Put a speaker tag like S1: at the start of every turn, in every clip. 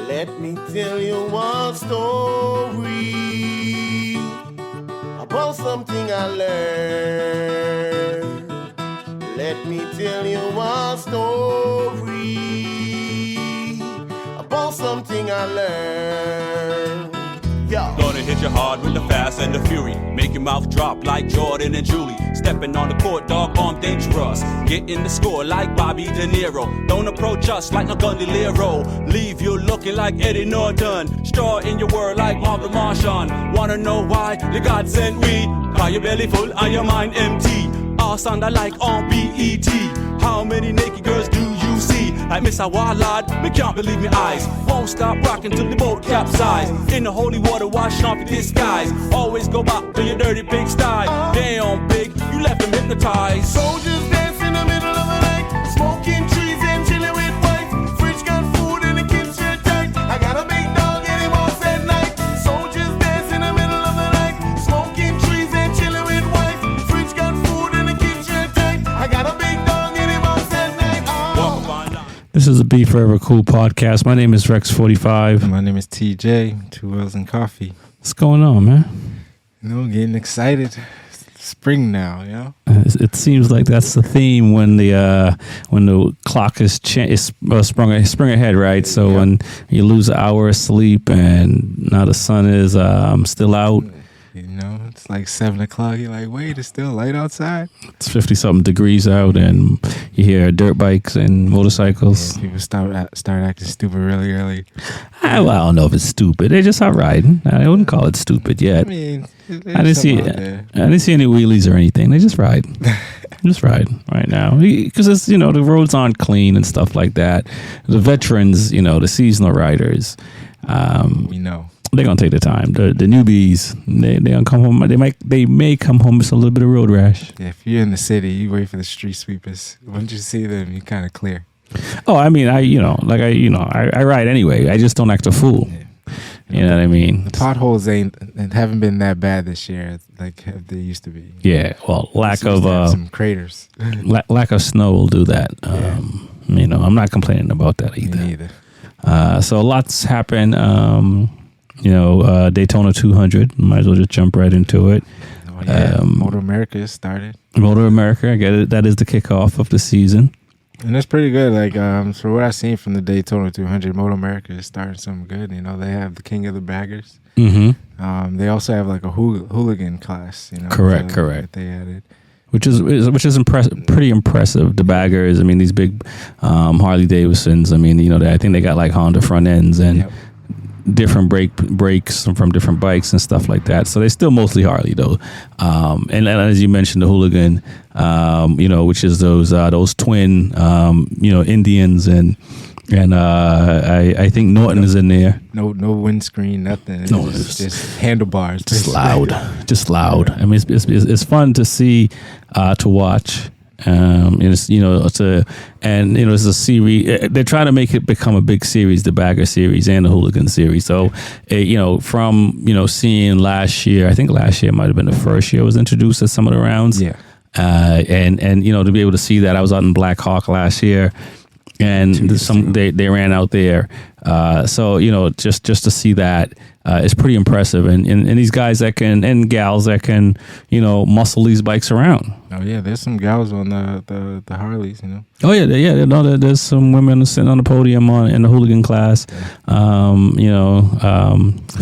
S1: Let me tell you one story about something I learned. Let me tell you one story about something I learned. Yo.
S2: Gonna hit you hard with the fast and the fury. Make your mouth drop like Jordan and Julie. Stepping on the court, dog, arm dangerous. Getting the score like Bobby De Niro. Don't approach us like no Gondoliero. Leave you looking like Eddie Norton. Straw in your word like Marvin Martian. Wanna know why? The God sent we. Call your belly full and your mind empty. All sound alike on BET. How many naked girls do you see? Like Miss Awalad, me can't believe me eyes. Won't stop rocking till the boat capsize. In the holy water, washing off your disguise. Always go back to your dirty big style. Damn big, you left them hypnotized.
S1: Soldiers dance in the middle of the night, smoking trees and chilling with wife. Fridge got food and the kids shirt tight. I got a big dog and him off at night. Soldiers dance in the middle of the night, smoking trees and chilling with wife. Fridge got food and the kids shirt tight. I got a big dog and him off at night.
S3: This is the B4evaKool podcast. My name is Rex45.
S4: My name is TJ, 2 Wheels and Coffee.
S3: What's going on, man?
S4: You know, getting excited. Spring now, you know?
S3: It seems like that's the theme when the clock is sprung ahead, right? So when you lose an hour of sleep and now the sun is still out.
S4: You know, it's like 7 o'clock. You're like, wait, it's still light outside?
S3: It's 50-something degrees out and you hear dirt bikes and motorcycles.
S4: Yeah, people start acting stupid really early.
S3: I don't know if it's stupid. They just out riding. I wouldn't call it stupid yet.
S4: I mean,
S3: I didn't see any wheelies or anything. They just ride. Just ride right now because it's, the roads aren't clean and stuff like that. The veterans, the seasonal riders,
S4: we know
S3: they're gonna take the time. The newbies, they gonna come home. They may come home with a little bit of road rash.
S4: Yeah, if you're in the city, you wait for the street sweepers. Once you see them, you kind of clear.
S3: Oh, I mean, I ride anyway. I just don't act a fool.
S4: Yeah.
S3: You know what I mean?
S4: The potholes haven't been that bad this year, like they used to be.
S3: Yeah, well, lack of
S4: some craters.
S3: lack of snow will do that. I'm not complaining about that either.
S4: Me neither.
S3: So lots happen. Daytona 200. Might as well just jump right into it.
S4: Oh yeah, Moto America has started.
S3: Moto America, I get it. That is the kickoff of the season.
S4: And that's pretty good. Like, for what I've seen from the Daytona 200, Moto America is starting something good. They have the King of the Baggers.
S3: Mm-hmm.
S4: They also have like a hooligan class.
S3: Correct.
S4: That they added,
S3: which is pretty impressive. The baggers. I mean, these big Harley Davidsons. I mean, I think they got like Honda front ends and different brakes from different bikes and stuff like that. So they're still mostly Harley though. And as you mentioned, the hooligan, which is those twin, Indians and I think Norton is in there.
S4: No windscreen, nothing. It's just handlebars.
S3: Just loud. I mean, it's fun to see, to watch. It's it's a series. They're trying to make it become a big series, the Bagger series and the Hooligan series. So, from seeing last year, I think last year might have been the first year it was introduced at some of the rounds.
S4: Yeah.
S3: And to be able to see that, I was out in Black Hawk last year, and they ran out there. So just to see that is pretty impressive, and these guys and gals that can muscle these bikes around.
S4: Oh yeah, there's some gals on the Harleys,
S3: Oh yeah. No, there's some women sitting on the podium in the hooligan class. For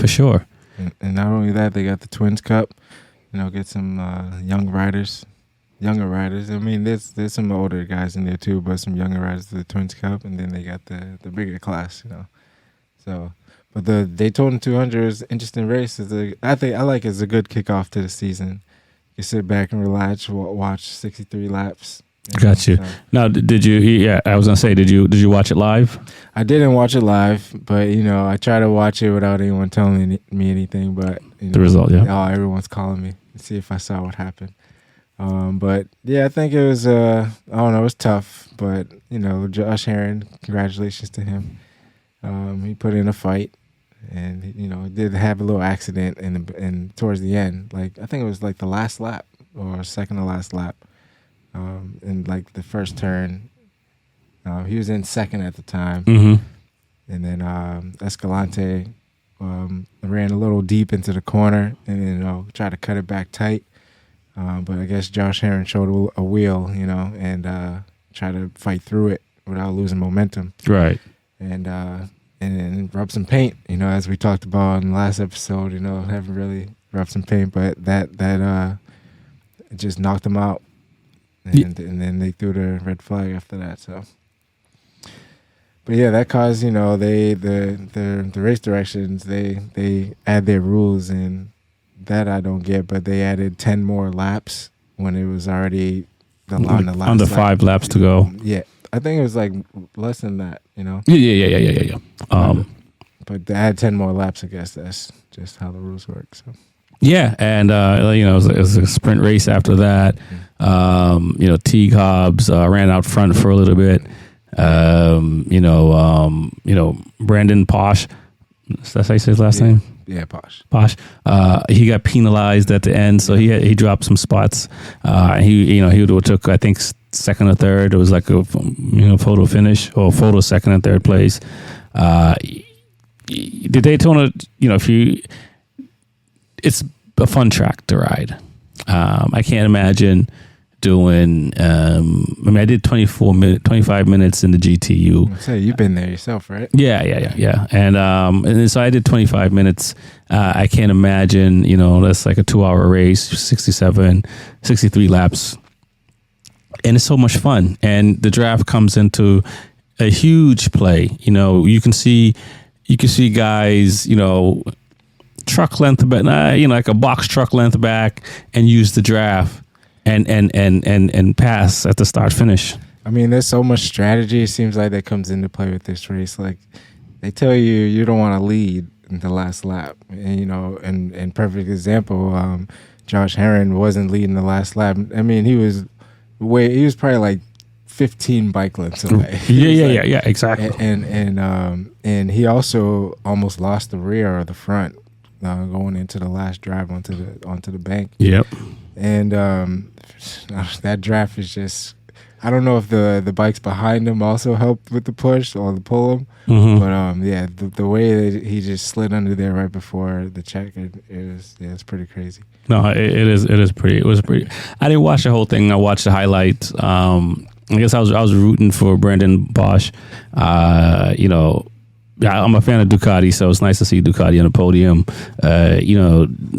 S3: sure.
S4: And not only that, they got the Twins Cup. Get some younger riders. I mean, there's some older guys in there too, but some younger riders to the Twins Cup, and then they got the bigger class, So, but the Daytona 200 is an interesting race. I like it's a good kickoff to the season. You sit back and relax, watch 63 laps.
S3: Got you.
S4: So.
S3: Now, did you? Yeah, I was gonna say, did you watch it live?
S4: I didn't watch it live, but I try to watch it without anyone telling me anything. But
S3: the result,
S4: everyone's calling me to see if I saw what happened. But yeah, I think it was it was tough, but Josh Herron, congratulations to him. He put in a fight. and he did have a little accident in towards the end. Like I think it was like the last lap or second to last lap, in like the first turn. He was in second at the time, and then Escalante ran a little deep into the corner, and then tried to cut it back tight. But I guess Josh Herrin showed a wheel, and tried to fight through it without losing momentum.
S3: Right.
S4: And then rub some paint, as we talked about in the last episode, haven't really rubbed some paint, but that it just knocked them out. And then they threw the red flag after that, so. But yeah, that caused, the race directions, they add their rules, and that I don't get, but they added 10 more laps when it was already on the last
S3: under
S4: lap.
S3: 5 laps to go.
S4: Yeah. I think it was like less than that,
S3: Yeah.
S4: But they add 10 more laps, I guess that's just how the rules work, so.
S3: Yeah, and it was a sprint race after that. Teague Hobbs ran out front for a little bit. Brandon Posh, that's how you say his last name?
S4: Yeah, Posh.
S3: He got penalized at the end, so he dropped some spots. He took, I think, second or third. It was like a photo finish or photo second and third place. The Daytona, it's a fun track to ride. I can't imagine doing. I did 25 minutes in the GTU.
S4: Say you've been there yourself, right?
S3: Yeah. And so I did 25 minutes. I can't imagine. That's like a 2-hour race, 63 laps, and it's so much fun. And the draft comes into a huge play. You can see guys. Truck length back, like a box truck length back, and use the draft and pass at the start finish.
S4: I mean, there's so much strategy. It seems like that comes into play with this race. Like they tell you don't want to lead in the last lap, and perfect example. Josh Herrin wasn't leading the last lap. I mean, he was probably like 15 bike lengths away.
S3: Yeah, exactly.
S4: And he also almost lost the rear or the front. Going into the last drive onto the bank.
S3: Yep.
S4: And that draft is just, I don't know if the bikes behind him also helped with the push or the pull him. But the way that he just slid under there right before the check, it's pretty crazy.
S3: No, it was pretty. I didn't watch the whole thing. I watched the highlights. I guess I was rooting for Brandon Bosch. I'm a fan of Ducati, so it's nice to see Ducati on the podium. A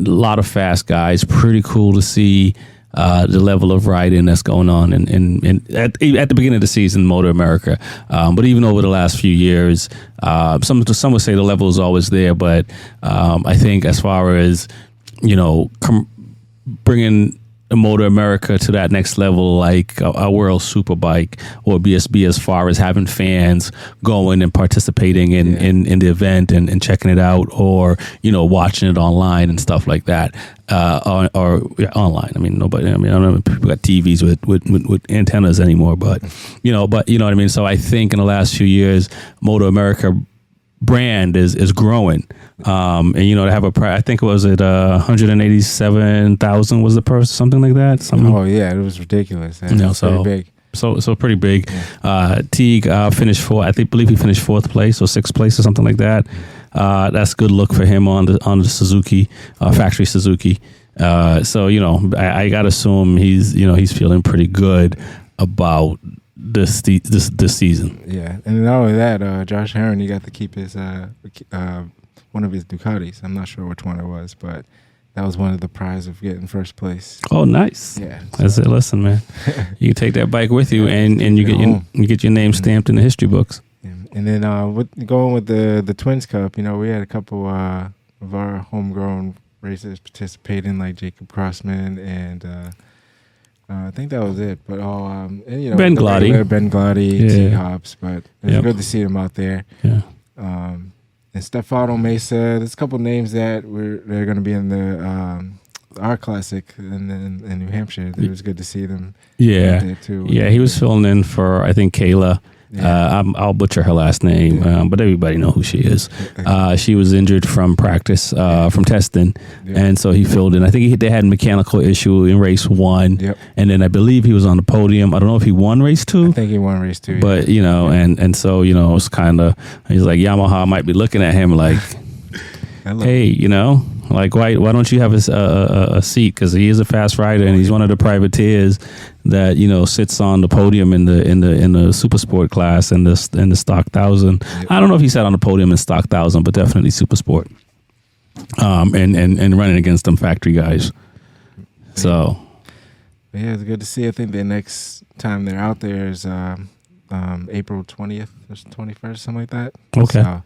S3: lot of fast guys. Pretty cool to see the level of riding that's going on at the beginning of the season, Motor America. But even over the last few years, some would say the level is always there. But I think as far as bringing Motor America to that next level, like a World Superbike or BSB, as far as having fans going and participating in the event and checking it out, or watching it online and stuff like that, or online. I mean, nobody. I don't know if people got TVs with antennas anymore, but you know what I mean. So I think in the last few years, Motor America brand is growing. And to have I think it was at 187,000 was the purse, something like that.
S4: Oh yeah, it was ridiculous. So pretty big. So pretty big. Yeah.
S3: Teague finished I believe he finished 4th place or 6th place or something like that. That's a good look for him on the Suzuki factory Suzuki. So I gotta assume he's feeling pretty good about this season.
S4: Yeah, and not only that, Josh Herrin, he got to keep his one of his Ducatis. I'm not sure which one it was, but that was one of the prize of getting first place.
S3: Oh, nice.
S4: Yeah.
S3: That's it. Listen, man, you take that bike with you, and you get your name stamped in the history books.
S4: Yeah. And then going with the Twins Cup, we had a couple of our homegrown racers participating, like Jacob Crossman and. I think that was it, but
S3: Ben Glotty,
S4: T. Hobbs, but it was good to see them out there.
S3: Yeah.
S4: And Stefano Mesa, there's a couple names that they're going to be in the R Classic in New Hampshire. It was good to see them.
S3: Yeah,
S4: out there too.
S3: Yeah, he was filling in for I think Kayla I'll butcher her last name, but everybody know who she is. She was injured from practice, from testing, and so he filled in. I think they had a mechanical issue in race 1, and then I believe he was on the podium. I don't know if he won race 2.
S4: I think he won race 2.
S3: But, and so, it's kind of, he's like, Yamaha might be looking at him like, hey, like, why don't you have a seat? Because he is a fast rider, and he's one of the privateers that sits on the podium in the super sport class and the stock 1000. I don't know if he sat on the podium in stock 1000, but definitely super sport. And running against them factory guys. So
S4: yeah, it's good to see. I think the next time they're out there is April 20th or 21st, something like that.
S3: Okay.
S4: So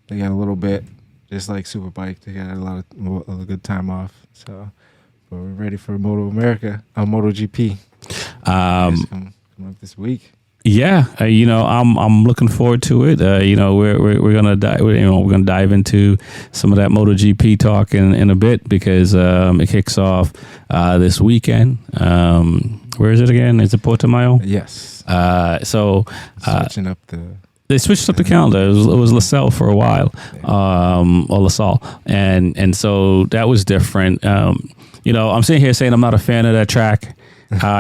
S4: they got a little bit. Just like SuperBike, they got a good time off. So, but we're ready for MotoGP. Come up this week.
S3: Yeah, I'm looking forward to it. We're gonna dive into some of that MotoGP talk in a bit because it kicks off this weekend. Where is it again? Is it Portimao?
S4: Yes.
S3: Switching
S4: up the.
S3: They switched up the calendar. It was LaSalle for a while, or LaSalle, and so that was different. I'm sitting here saying I'm not a fan of that track,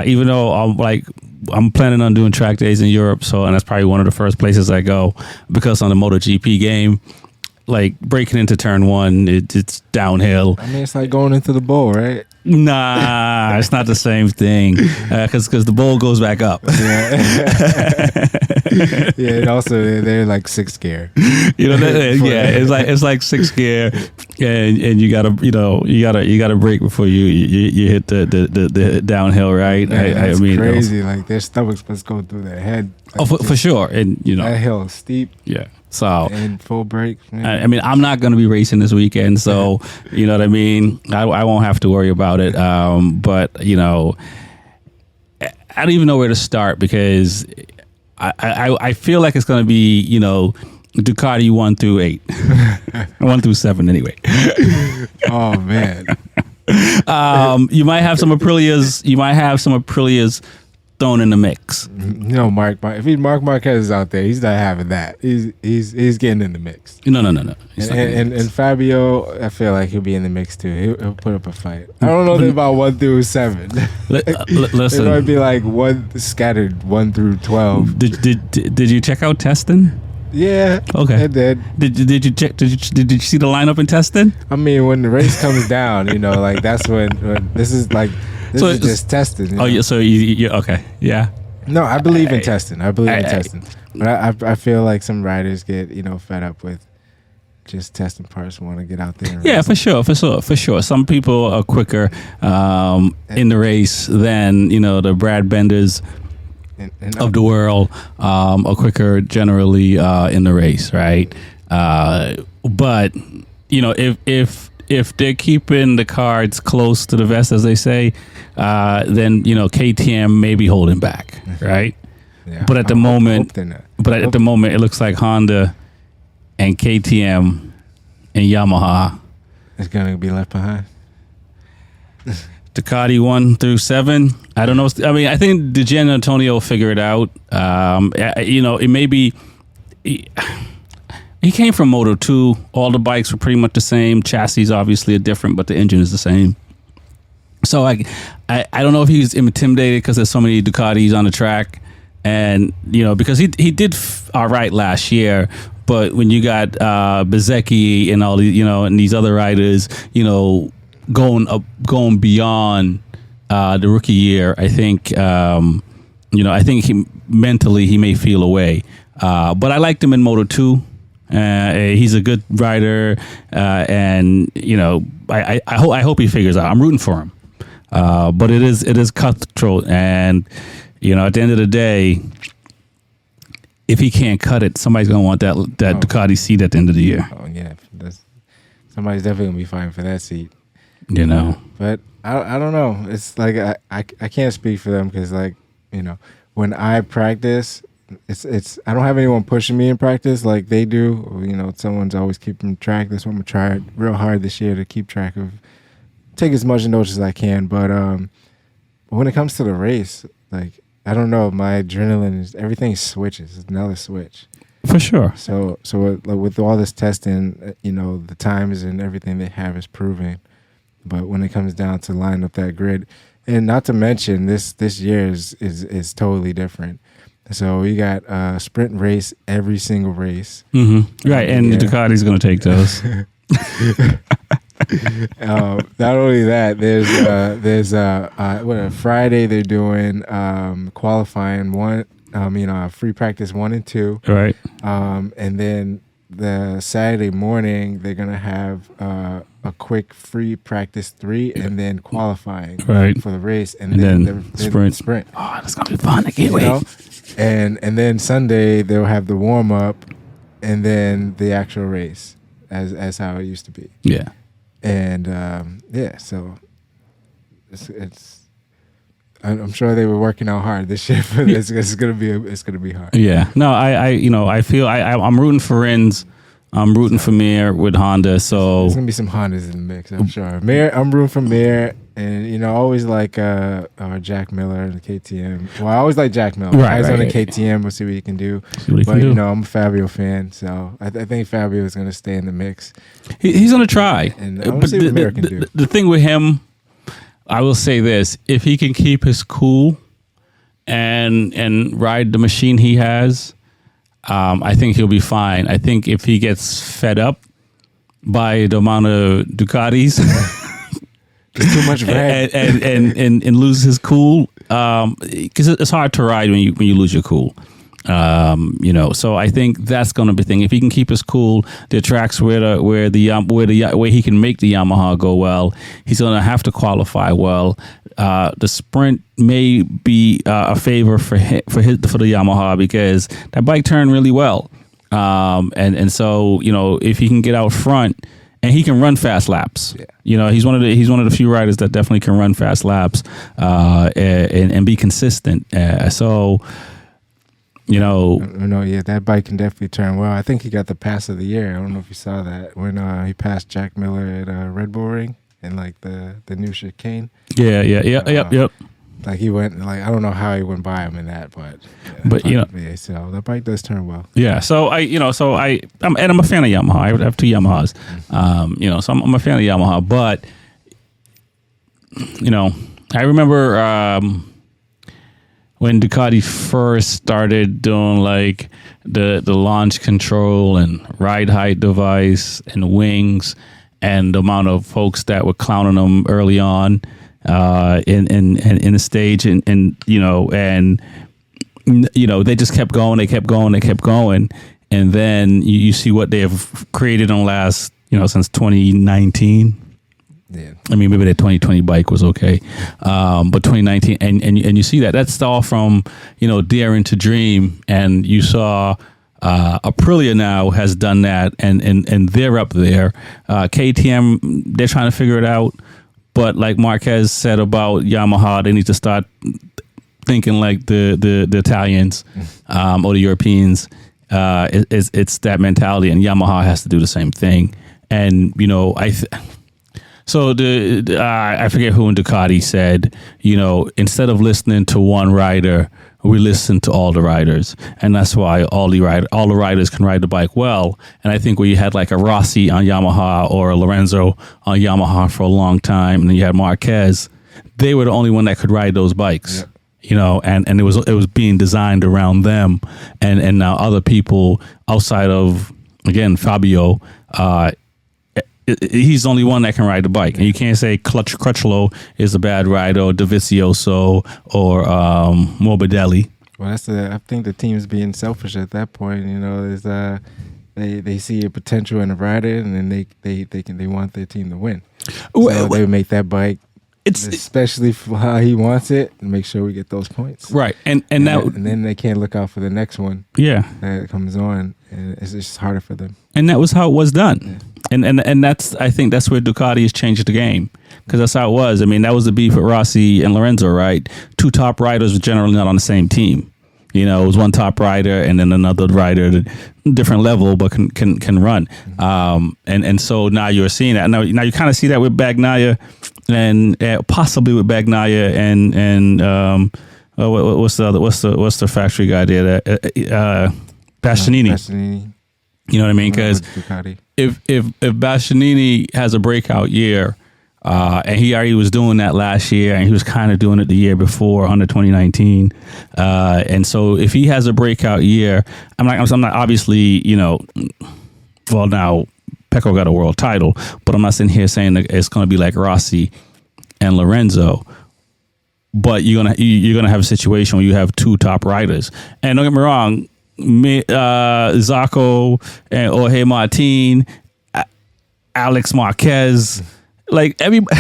S3: even though I'm planning on doing track days in Europe. So, and that's probably one of the first places I go because on the MotoGP game, like breaking into turn 1, it's downhill.
S4: I mean, it's like going into the bowl, right?
S3: Nah, it's not the same thing because the bowl goes back up.
S4: Yeah, and also they're like 6th gear.
S3: It's like 6th gear, and you gotta brake before you hit the downhill, right?
S4: Yeah, crazy. Like their stomachs must go through their head. Like,
S3: for sure, and
S4: that hill is steep.
S3: Yeah. So
S4: and full brake.
S3: I mean, I'm not going to be racing this weekend, so you know what I mean. I won't have to worry about it. But I don't even know where to start because I feel like it's going to be Ducati 1 through 8, 1 through 7 anyway.
S4: Oh man.
S3: You might have some Aprilias. Thrown in the mix.
S4: Mark. If Mark Marquez is out there, he's not having that. He's getting in the mix.
S3: No.
S4: And Fabio, I feel like he'll be in the mix too. He'll put up a fight. I don't know about 1 through 7.
S3: Listen,
S4: it might be like scattered 1 through 12.
S3: Did you check out testing?
S4: Yeah.
S3: Okay.
S4: I did.
S3: Did you check? Did you see the lineup in testing?
S4: I mean, when the race comes down, like that's when this is like. This is just testing.
S3: Oh, yeah. So you okay? Yeah.
S4: No, I believe in testing. I believe in testing. But I feel like some riders get fed up with just testing parts, want to get out there. And
S3: race. For sure. Some people are quicker in the race than the Brad Benders of the world are quicker generally in the race, right? But if they're keeping the cards close to the vest, as they say, then KTM may be holding back, right?
S4: Yeah,
S3: but at the moment, it looks like Honda and KTM and Yamaha
S4: is going to be left behind.
S3: Ducati 1 through 7. I don't know. I mean, I think Gian Antonio will figure it out. It may be. He came from Moto 2. All the bikes were pretty much the same. Chassis obviously are different, but the engine is the same. So I don't know if he's intimidated because there's so many Ducatis on the track, and because he did all right last year. But when you got Bezzecchi and all the and these other riders going beyond the rookie year, I think I think he may feel away. But I liked him in Moto 2. He's a good rider, and I hope he figures out. I'm rooting for him, but it is cutthroat, and at the end of the day, if he can't cut it, somebody's gonna want that Ducati seat at the end of the year.
S4: Oh yeah, somebody's definitely gonna be fighting for that seat. But I don't know. It's like I can't speak for them because when I practice. It's I don't have anyone pushing me in practice like they do. Someone's always keeping track. That's what I'm gonna try real hard this year to keep track of, take as much notes as I can. But when it comes to the race, I don't know. My adrenaline is everything switches. It's another switch.
S3: For sure.
S4: So with all this testing, the times and everything they have is proving. But when it comes down to line up that grid, and not to mention this year is totally different. So we got a sprint race every single race.
S3: Mm-hmm. Right, and Ducati's going to take those.
S4: Not only that, there's Friday they're doing qualifying free practice 1 and 2.
S3: Right.
S4: And then the Saturday morning they're gonna have a quick free practice 3 and then qualifying for the race and then the sprint.
S3: Oh, that's gonna be fun! I can't wait.
S4: And then Sunday they'll have the warm up and then the actual race as how it used to be.
S3: Yeah.
S4: And so it's I'm sure they were working out hard this year for this. It's gonna be hard.
S3: Yeah. No, I feel I'm rooting for Rins. I'm rooting for Mir with Honda. So
S4: there's gonna be some Hondas in the mix, I'm sure. I'm rooting for Mir, and always like Jack Miller and the KTM. Well, I always like Jack Miller.
S3: Right,
S4: on the KTM. We'll see what he can do. I'm a Fabio fan, so I think Fabio is gonna stay in the mix.
S3: He's gonna try.
S4: And I want to see what Mir can do.
S3: The thing with him, I will say this: if he can keep his cool and ride the machine he has, I think he'll be fine. I think if he gets fed up by the amount of Ducatis,
S4: it's too much drag,
S3: and loses his cool, because it's hard to ride when you lose your cool. So I think that's going to be the thing. If he can keep his cool, the tracks where he can make the Yamaha go well, he's going to have to qualify well. The sprint may be a favor for the Yamaha because that bike turned really well, and so if he can get out front and he can run fast laps, he's one of the few riders that definitely can run fast laps and be consistent.
S4: That bike can definitely turn well. I think he got the pass of the year. I don't know if you saw that when he passed Jack Miller at Red Bull Ring in like the new chicane.
S3: Yep.
S4: Like he went, I don't know how he went by him in that, but so that bike does turn well.
S3: Yeah. So I'm a fan of Yamaha. I have 2 Yamahas. So I'm a fan of Yamaha, but I remember when Ducati first started doing like the launch control and ride height device and wings, and the amount of folks that were clowning them early on in the stage, and they just kept going, they kept going, and then you see what they have created in the last since 2019.
S4: Yeah.
S3: I mean, maybe the 2020 bike was okay, but 2019, and you see that's all from daring to dream, and you saw Aprilia now has done that, and they're up there. KTM, they're trying to figure it out, but like Marquez said about Yamaha, they need to start thinking like the Italians or the Europeans. It's that mentality, and Yamaha has to do the same thing, and So I forget who in Ducati said, instead of listening to one rider, we listen to all the riders, and that's why all the riders can ride the bike well. And I think where you had like a Rossi on Yamaha or a Lorenzo on Yamaha for a long time, and then you had Marquez, they were the only one that could ride those bikes. Yeah. And it was being designed around them, and now other people outside of, again, Fabio, he's the only one that can ride the bike, and you can't say Crutchlow is a bad rider, or Dovizioso, or Morbidelli.
S4: Well, I think the team's being selfish at that point. Is they see a potential in a rider, and then they want their team to win. So they make that bike, especially for how he wants it, and make sure we get those points.
S3: Right, and
S4: then they can't look out for the next one.
S3: Yeah,
S4: that comes on, and it's just harder for them.
S3: And that was how it was done. Yeah. And I think that's where Ducati has changed the game, because that's how it was. I mean, that was the beef with Rossi and Lorenzo, right? 2 top riders were generally not on the same team. It was one top rider and then another rider at a different level, but can run. And so now you're seeing that. Now you kind of see that with Bagnaia and possibly with Bagnaia and what's the factory guy there? Bastianini.
S4: Bastianini.
S3: You know what I mean? Because
S4: Ducati.
S3: if Bastianini has a breakout year, and he already was doing that last year, and he was kind of doing it the year before under 2019, and so if he has a breakout year, I'm not obviously, you know, well, now Pecco got a world title, but I'm not sitting here saying that it's going to be like Rossi and Lorenzo. But you're gonna have a situation where you have two top riders, and don't get me wrong, Zarco and Jorge Martin, Alex Marquez, like everybody.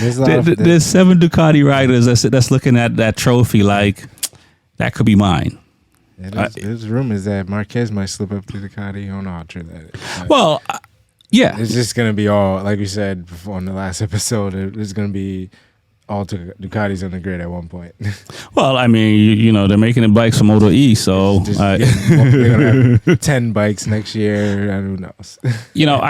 S3: There's 7 Ducati riders that's looking at that trophy like that could be mine.
S4: Yeah, there's rumors that Marquez might slip up to Ducati. I don't know how true that is.
S3: Well, yeah,
S4: it's just gonna be all like we said before in the last episode. It's gonna be all Ducatis on the grid at one point.
S3: Well, I mean, you know, they're making the bikes for Moto E, so
S4: they're gonna have 10 bikes next year, and who knows?
S3: You know,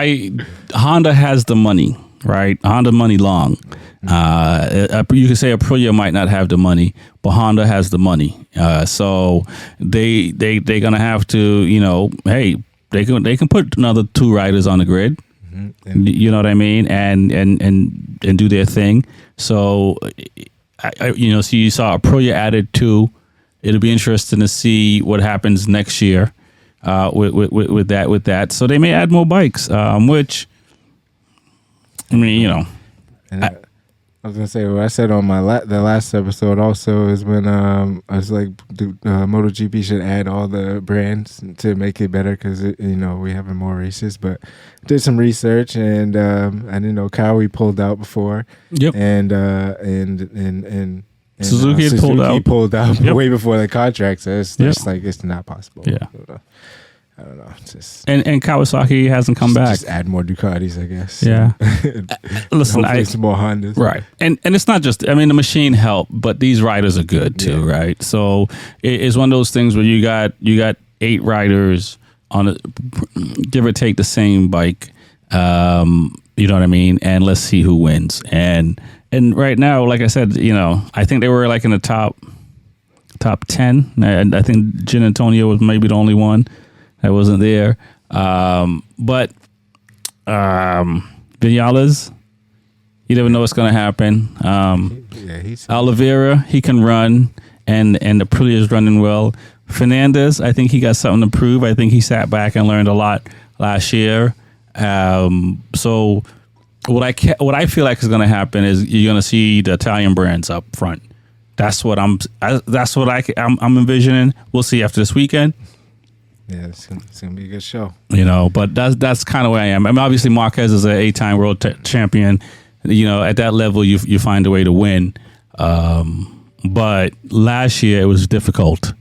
S3: Honda has the money, right? Honda money long. You could say Aprilia might not have the money, but Honda has the money. So they're gonna have to, you know, hey, they can put another 2 riders on the grid. Mm-hmm. You know what I mean, and do their thing. So, you know, so you saw Aprilia added 2. It'll be interesting to see what happens next year with that. So they may add more bikes, which, I mean, you know.
S4: And I was gonna say what I said on the last episode also is when I was like, MotoGP should add all the brands to make it better because you know we having more races. But did some research and I didn't know Kawi pulled out before. Yep. And Suzuki pulled out
S3: yep.
S4: way before the contract. So it's like it's not possible.
S3: Yeah.
S4: I don't know. Just
S3: and Kawasaki hasn't come back.
S4: Just add more Ducatis, I guess.
S3: Yeah. Listen,
S4: some more Hondas.
S3: Right. And it's not just, I mean, the machine helped, but these riders are good too, right? So it's one of those things where you got 8 riders on give or take the same bike. You know what I mean? And let's see who wins. And right now, like I said, you know, I think they were like in the top 10. And I think Gin Antonio was maybe the only one that wasn't there. But Vinales, you never know what's going to happen. Oliveira, he can run, and Aprilia is running well. Fernandez, I think he got something to prove. I think he sat back and learned a lot last year. So what I feel like is going to happen is you're going to see the Italian brands up front. That's what I'm envisioning. We'll see after this weekend.
S4: Yeah, it's gonna be a good show.
S3: You know, but that's kind of where I am. I mean, obviously Marquez is an 8-time world champion. You know, at that level, you find a way to win. But last year it was difficult.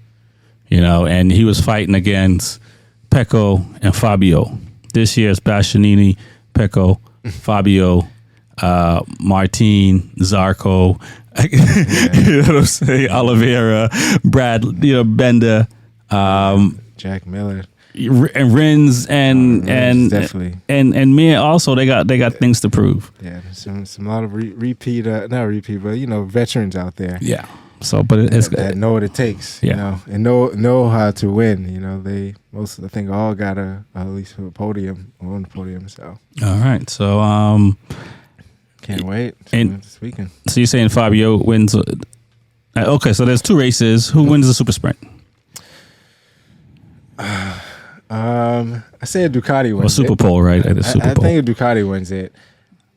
S3: You know, and he was fighting against Pecco and Fabio. This year it's Bastianini, Pecco, Fabio, Martin, Zarco. You know what I'm saying? Oliveira, Brad, you know, Bender.
S4: Jack Miller
S3: and Rins and
S4: definitely
S3: and Mir also they got things to prove.
S4: Yeah, some lot of repeat not repeat, but you know, veterans out there.
S3: Yeah. So, but it's
S4: that know what it takes.
S3: Yeah.
S4: You know, and know how to win. You know, they I think all got at least a podium on the podium. So.
S3: All right. So
S4: can't wait.
S3: And
S4: this weekend.
S3: So you're saying Fabio wins? Okay. So there's 2 races. Who wins the super sprint?
S4: I say a Ducati wins.
S3: Well, Super Pole, right?
S4: I think a Ducati wins it.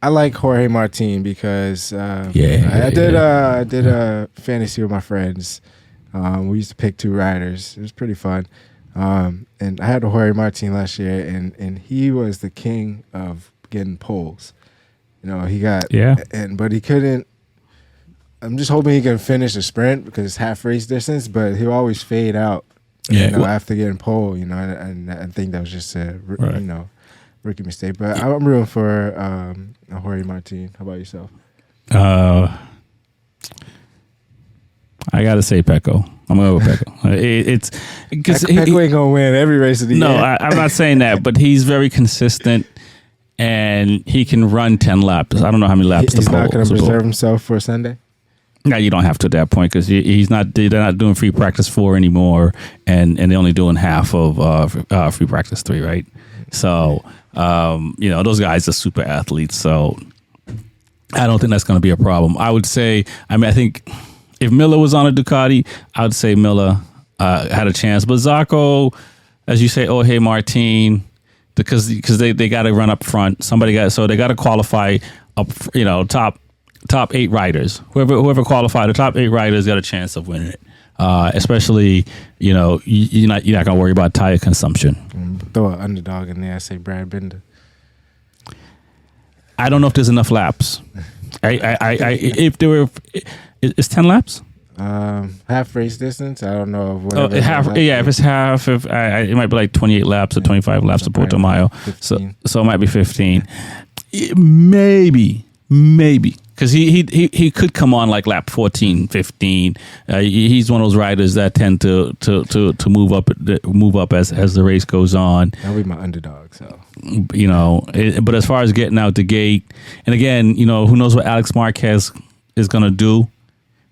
S4: I like Jorge Martin because I did a fantasy with my friends. We used to pick 2 riders. It was pretty fun. And I had a Jorge Martin last year, and he was the king of getting poles. You know, he got but he couldn't. I'm just hoping he can finish the sprint because it's half race distance, but he'll always fade out.
S3: Yeah,
S4: you know, after getting pole, you know, and I think that was just a you know, rookie mistake. But I'm rooting for Jorge Martin. How about yourself?
S3: I gotta say Pecco. I'm gonna go with Pecco. It's because
S4: Pecco ain't gonna win every race of the year.
S3: No, I'm not saying that, but he's very consistent and he can run 10 laps. I don't know how many laps.
S4: He's not gonna preserve himself for Sunday.
S3: No, you don't have to at that point because he's not. They're not doing free practice 4 anymore, and they're only doing half of free practice 3, right? So those guys are super athletes. So I don't think that's going to be a problem. I would say. I think if Miller was on a Ducati, I would say Miller had a chance. But Zarco, as you say, Jorge Martin, because they got to run up front. They got to qualify up. Top 8 riders. Whoever qualified, the top 8 riders got a chance of winning it. Especially, you're not gonna worry about tire consumption.
S4: Throw an underdog in there. I say Brad Binder.
S3: I don't know if there's enough laps. If there were, it's 10 laps.
S4: Half race distance. I don't know.
S3: If it's half, it might be like 28 laps or 25 laps to Porto Mayo. So it might be 15. Maybe. Because he could come on like lap 14, 15. He's one of those riders that tend to move up as the race goes on.
S4: That'll be my underdog. So
S3: but as far as getting out the gate, and again, who knows what Alex Marquez is gonna do,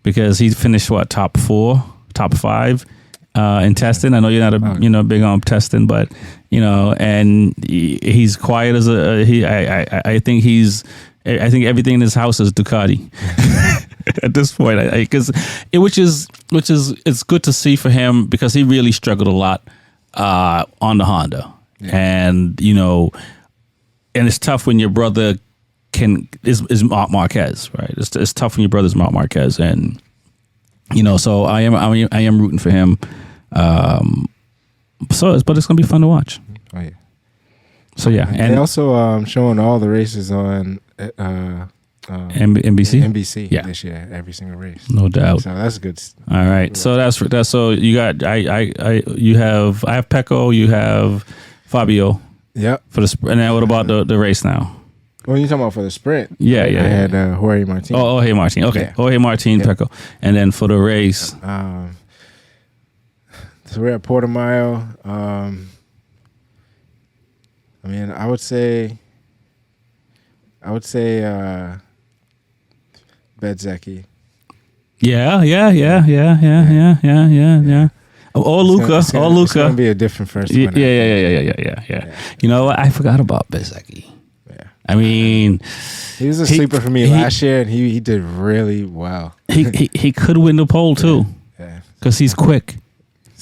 S3: because he finished top 4, top 5 in testing. I know you're not big on testing, but and he's quiet as I think everything in his house is Ducati at this point, which is it's good to see for him, because he really struggled a lot on the Honda, and it's tough when your brother is Marc Marquez, right? It's tough when your brother's Marc Marquez, and so I am rooting for him. But it's gonna be fun to watch.
S4: Oh yeah.
S3: So yeah,
S4: and they also showing all the races on
S3: NBC
S4: this year, every single race,
S3: no doubt.
S4: So that's good.
S3: All right, so that's so you got I have Pecco, you have Fabio.
S4: Yep.
S3: For the and then what about the race now?
S4: Well, you're talking about for the sprint.
S3: Yeah.
S4: I had Jorge Martin.
S3: Oh, Jorge Martin. Okay, yeah. Jorge Martin, Pecco, and then for the race.
S4: So we're at Porto Mayo. I would say Bezzecchi.
S3: Yeah. Or Luca.
S4: It's gonna be a different first one.
S3: Yeah. You know what? I forgot about Bezzecchi.
S4: Yeah.
S3: I mean,
S4: he was a sleeper for me last year, and he did really well.
S3: He could win the pole too.
S4: Yeah.
S3: Because he's quick.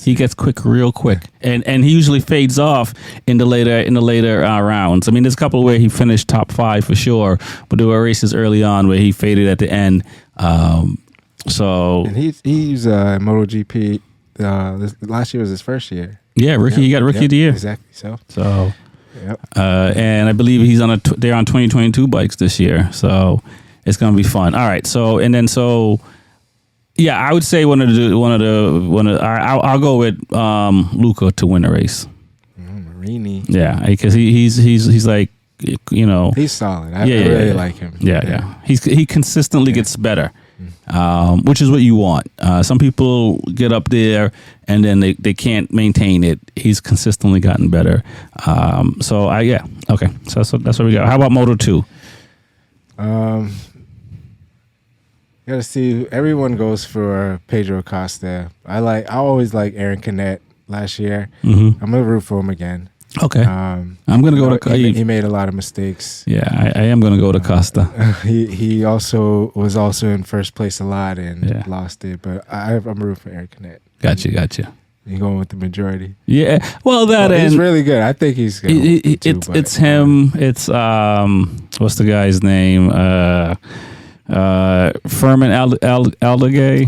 S3: He gets quick real quick, and he usually fades off in the later rounds. I mean, there's a couple where he finished top 5 for sure, but there were races early on where he faded at the end. And
S4: he's MotoGP. Last year was his first year.
S3: Yeah, rookie. He got rookie of the year.
S4: Exactly. So. Yep.
S3: And I believe he's they're on 2022 bikes this year, so it's gonna be fun. All right. Yeah, I would say I'll go with Luca to win the race.
S4: Marini.
S3: Yeah, because he's like,
S4: he's solid. I really like him.
S3: Yeah. He consistently gets better, which is what you want. Some people get up there and then they can't maintain it. He's consistently gotten better. Okay. So that's what we got. How about Moto 2?
S4: You gotta see. Everyone goes for Pedro Acosta. I always like Aaron Canet last year.
S3: Mm-hmm.
S4: I'm gonna root for him again.
S3: Okay. I'm gonna go to.
S4: He made a lot of mistakes.
S3: Yeah, I am gonna go to Costa.
S4: He also was in first place a lot and lost it. But I'm rooting for Aaron Canet.
S3: Gotcha.
S4: You're going with the majority.
S3: Yeah. Well,
S4: he's really good. I think he's good.
S3: It's him. It's what's the guy's name? Furman Aldegay,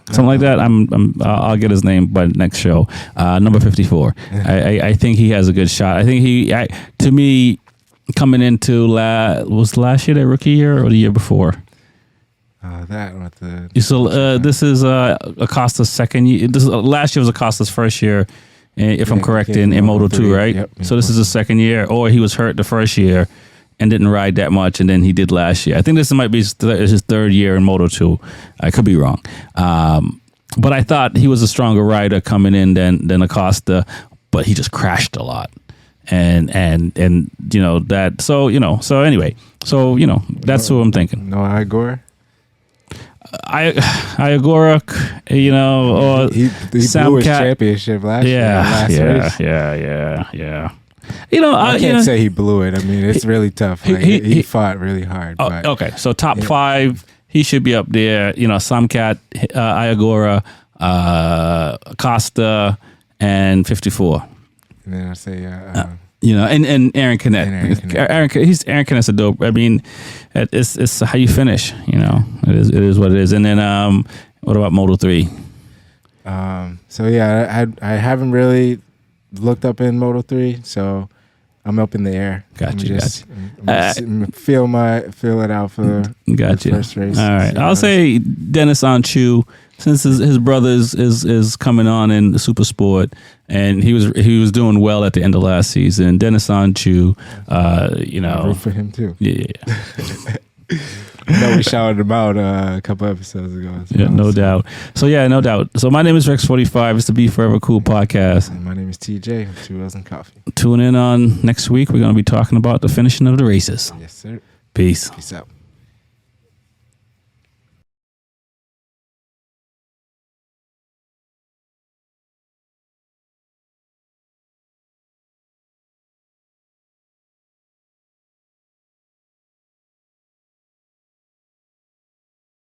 S3: something like that. I'll get his name by next show. Number 54. I think he has a good shot. I think to me, coming into was last year their rookie year or the year before? This is Acosta's second year. Last year was Acosta's first year, if I'm correct, in Moto 2, right?
S4: Yep,
S3: so this is his second year, or he was hurt the first year and didn't ride that much, and then he did last year. I think this might be his third year in Moto 2. I could be wrong. But I thought he was a stronger rider coming in than Acosta, but he just crashed a lot. And that, so anyway, that's what I'm thinking.
S4: No Igor?
S3: Iagora, or
S4: he
S3: Sam
S4: blew his
S3: Cat.
S4: championship last race.
S3: Yeah.
S4: I can't say he blew it. I mean, it's really tough. Like, he fought really hard. But,
S3: okay, so top 5, he should be up there. Samcat, Iagora, Costa, and 54.
S4: And then I say,
S3: and Aaron Canet. Aaron Canet's a dope. I mean, it's how you finish. It is what it is. And then what about Moto3?
S4: So yeah, I haven't really looked up in Moto3, so I'm up in the air.
S3: Got you.
S4: Feel it out for the first race.
S3: All right, I'll say Dennis Anchu, since his brother is coming on in the Super Sport, and he was doing well at the end of last season. Dennis Anchu,
S4: root for him too.
S3: Yeah.
S4: We shouted him out a couple episodes ago.
S3: Yeah, no doubt. So no doubt. So my name is Rex45. It's the B4evaKool podcast.
S4: And my name is TJ of 2 L's and Coffee.
S3: Tune in on next week. We're going to be talking about the finishing of the races.
S4: Yes, sir.
S3: Peace.
S4: Peace out.